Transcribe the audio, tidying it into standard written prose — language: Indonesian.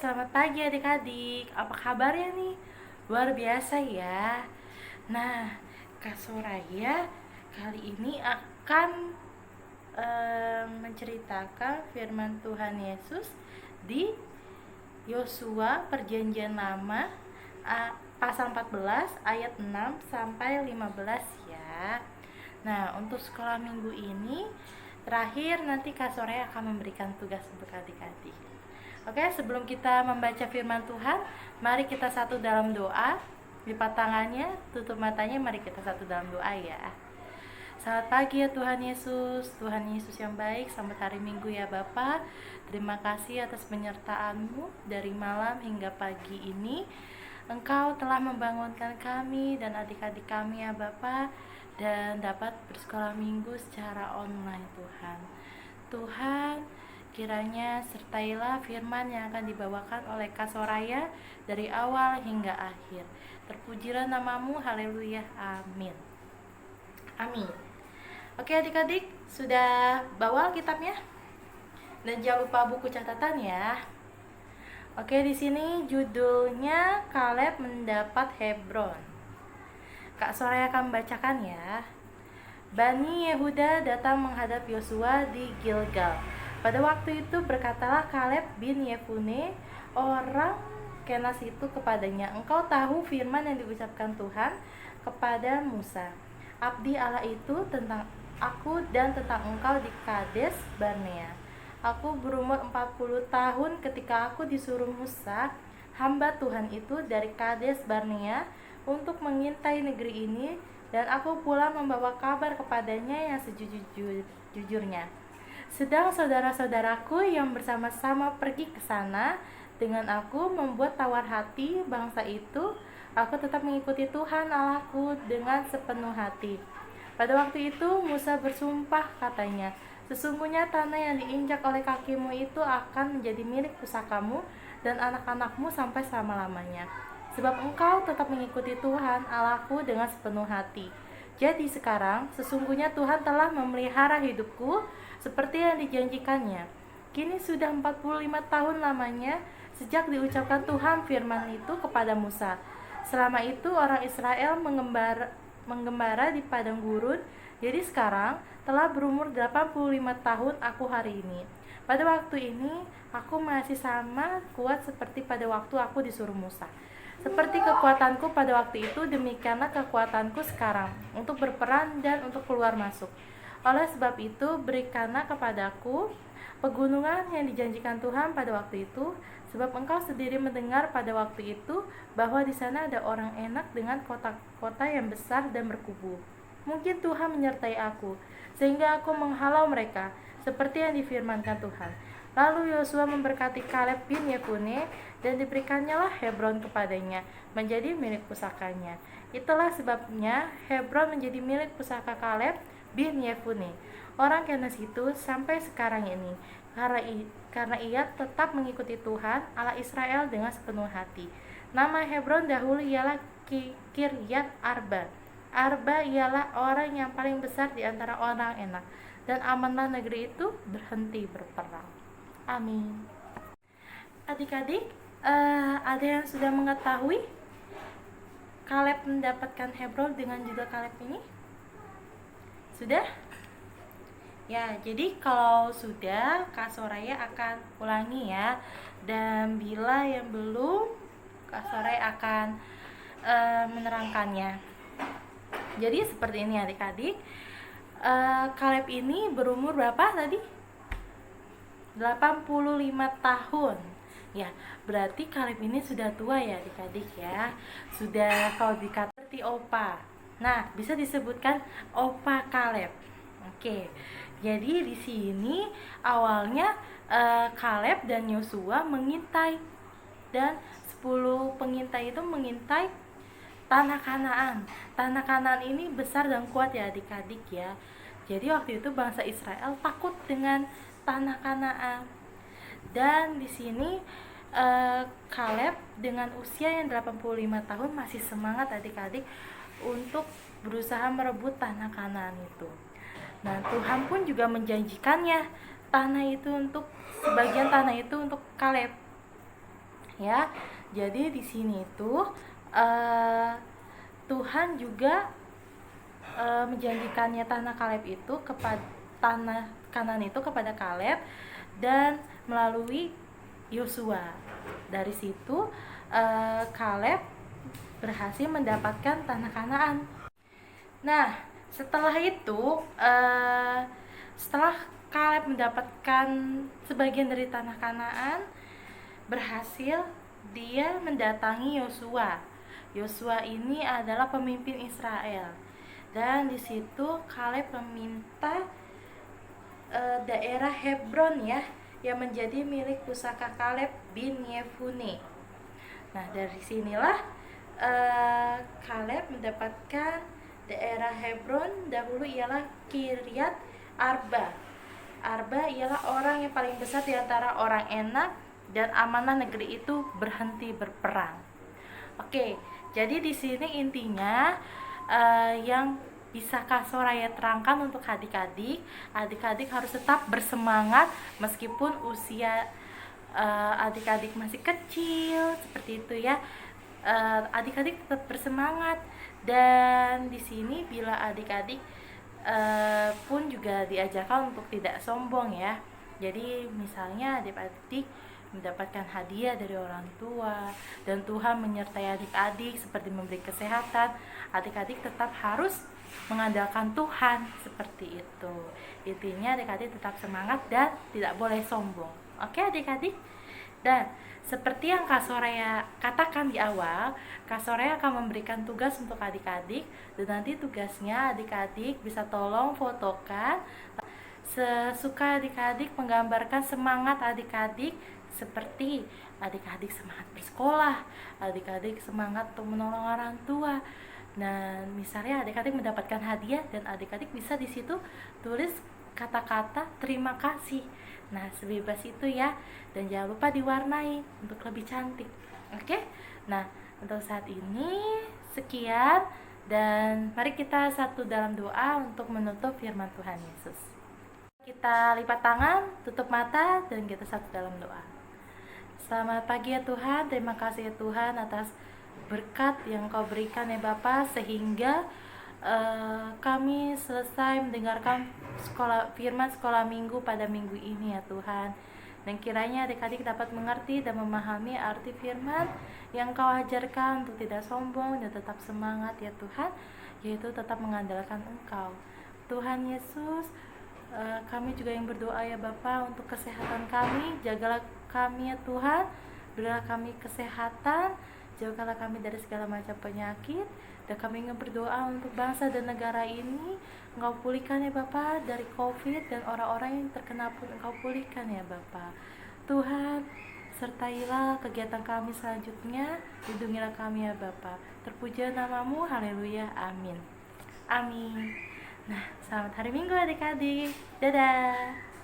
selamat pagi adik-adik. Apa kabarnya nih? Luar biasa ya. Nah, Kak Soraya kali ini akan menceritakan firman Tuhan Yesus di Yosua Perjanjian Lama pasal 14 ayat 6 sampai 15 ya. Nah, untuk sekolah minggu ini terakhir nanti Kak Soraya akan memberikan tugas untuk adik-adik. Oke, sebelum kita membaca firman Tuhan, mari kita satu dalam doa. Lipat tangannya, tutup matanya, mari kita satu dalam doa ya. Selamat pagi ya Tuhan Yesus. Tuhan Yesus yang baik, selamat hari Minggu ya Bapa. Terima kasih atas penyertaan-Mu dari malam hingga pagi ini. Engkau telah membangunkan kami dan adik-adik kami ya Bapa, dan dapat bersekolah minggu secara online Tuhan. Tuhan, kiranya sertailah firman yang akan dibawakan oleh Kak Soraya dari awal hingga akhir. Terpujilah namamu, haleluya, amin. Amin. Oke adik-adik, sudah bawa kitabnya? Dan jangan lupa buku catatan ya. Oke, di sini judulnya Kaleb mendapat Hebron. Kak Soraya akan membacakan ya. Bani Yehuda datang menghadap Yosua di Gilgal. Pada waktu itu berkatalah Kaleb bin Yefune orang Kenas itu kepadanya, engkau tahu firman yang diucapkan Tuhan kepada Musa, abdi Allah itu, tentang aku dan tentang engkau di Kades Barnea. Aku berumur 40 tahun ketika aku disuruh Musa, hamba Tuhan itu, dari Kades Barnea untuk mengintai negeri ini, dan aku pula membawa kabar kepadanya yang sejujurnya. Sedang saudara-saudaraku yang bersama-sama pergi ke sana dengan aku membuat tawar hati bangsa itu, aku tetap mengikuti Tuhan Allahku dengan sepenuh hati. Pada waktu itu Musa bersumpah katanya, sesungguhnya tanah yang diinjak oleh kakimu itu akan menjadi milik pusakamu dan anak-anakmu sampai selama-lamanya. Sebab engkau tetap mengikuti Tuhan Allahku dengan sepenuh hati. Jadi sekarang sesungguhnya Tuhan telah memelihara hidupku seperti yang dijanjikannya. Kini sudah 45 tahun lamanya sejak diucapkan Tuhan firman itu kepada Musa. Selama itu orang Israel menggembara di padang gurun. Jadi sekarang telah berumur 85 tahun aku hari ini. Pada waktu ini aku masih sama kuat seperti pada waktu aku disuruh Musa. Seperti kekuatanku pada waktu itu, demikianlah kekuatanku sekarang untuk berperang dan untuk keluar masuk. Oleh sebab itu, berikanlah kepadaku pegunungan yang dijanjikan Tuhan pada waktu itu, sebab engkau sendiri mendengar pada waktu itu bahwa di sana ada orang enak dengan kota-kota yang besar dan berkubu. Mungkin Tuhan menyertai aku, sehingga aku menghalau mereka, seperti yang difirmankan Tuhan. Lalu Yosua memberkati Kaleb bin Yefune, dan diberikannya lah Hebron kepadanya, menjadi milik pusakanya. Itulah sebabnya Hebron menjadi milik pusaka Kaleb bin Yefune, orang Kenas itu, sampai sekarang ini, karena ia tetap mengikuti Tuhan Allah Israel dengan sepenuh hati. Nama Hebron dahulu ialah Kiryat Arba. Arba ialah orang yang paling besar di antara orang enak, dan amanlah negeri itu berhenti berperang. Amin. Adik-adik, ada yang sudah mengetahui Kaleb mendapatkan Hebron dengan judul Kaleb ini? Sudah? Ya, jadi kalau sudah, Kak Soraya akan ulangi ya. Dan bila yang belum, Kak Soraya akan menerangkannya. Jadi seperti ini adik-adik. Kaleb ini berumur berapa tadi? 85 tahun. Ya, berarti Kaleb ini sudah tua ya adik-adik ya. Sudah kalau dikata seperti opa. Nah, bisa disebutkan opa Kaleb. Oke. Jadi di sini awalnya Kaleb dan Yosua mengintai, dan 10 pengintai itu mengintai tanah Kanaan. Tanah Kanaan ini besar dan kuat ya adik-adik ya. Jadi waktu itu bangsa Israel takut dengan tanah Kanaan. Dan di sini Kaleb dengan usia yang 85 tahun masih semangat adik-adik untuk berusaha merebut tanah Kanaan itu. Nah, Tuhan pun juga menjanjikannya sebagian tanah itu untuk Kaleb. ya. Jadi di sini tuh Tuhan juga menjanjikannya tanah Kaleb itu kepada tanah Kanan itu kepada Kaleb dan melalui Yosua. Dari situ Kaleb berhasil mendapatkan tanah Kanaan. Nah, setelah itu setelah Kaleb mendapatkan sebagian dari tanah Kanaan, berhasil dia mendatangi Yosua. Yosua ini adalah pemimpin Israel. Dan di situ Kaleb meminta daerah Hebron ya, yang menjadi milik pusaka Kaleb bin Yefune. Nah, dari sinilah Kaleb mendapatkan daerah Hebron. Dahulu ialah Kiryat Arba. Arba ialah orang yang paling besar di antara orang Enak, dan amanah negeri itu berhenti berperang. Oke, jadi di sini intinya yang bisa Kak Soraya terangkan untuk adik-adik harus tetap bersemangat meskipun usia adik-adik masih kecil seperti itu ya. Adik-adik tetap bersemangat, dan di sini bila adik-adik pun juga diajarkan untuk tidak sombong ya. Jadi misalnya adik-adik mendapatkan hadiah dari orang tua dan Tuhan menyertai adik-adik seperti memberi kesehatan, adik-adik tetap harus mengandalkan Tuhan seperti itu. Intinya adik-adik tetap semangat dan tidak boleh sombong. Oke adik-adik? Dan seperti yang Kak Soraya katakan di awal, Kak Soraya akan memberikan tugas untuk adik-adik, dan nanti tugasnya adik-adik bisa tolong fotokan sesuka adik-adik menggambarkan semangat adik-adik, seperti adik-adik semangat bersekolah, adik-adik semangat untuk menolong orang tua. Nah, misalnya adik-adik mendapatkan hadiah dan adik-adik bisa di situ tulis kata-kata terima kasih. Nah, sebebas itu ya, dan jangan lupa diwarnai untuk lebih cantik. Oke? Nah, untuk saat ini sekian, dan mari kita satu dalam doa untuk menutup firman Tuhan Yesus. Kita lipat tangan, tutup mata, dan kita satu dalam doa. Selamat pagi ya Tuhan, terima kasih ya Tuhan atas berkat yang Kau berikan ya Bapa, sehingga kami selesai mendengarkan firman sekolah minggu pada minggu ini ya Tuhan. Dan kiranya adik-adik dapat mengerti dan memahami arti firman yang Kau ajarkan untuk tidak sombong dan tetap semangat ya Tuhan, yaitu tetap mengandalkan Engkau. Tuhan Yesus, kami juga yang berdoa ya Bapa untuk kesehatan kami. Jagalah kami ya Tuhan, berilah kami kesehatan, jauhkanlah kami dari segala macam penyakit. Dan kami ingin berdoa untuk bangsa dan negara ini, Engkau pulihkan ya Bapa dari COVID, dan orang-orang yang terkena pun Engkau pulihkan ya Bapa. Tuhan, sertailah kegiatan kami selanjutnya, lindungilah kami ya Bapa. Terpuja namamu, haleluya, amin. Amin. Nah, selamat hari Minggu adik-adik. Dadah.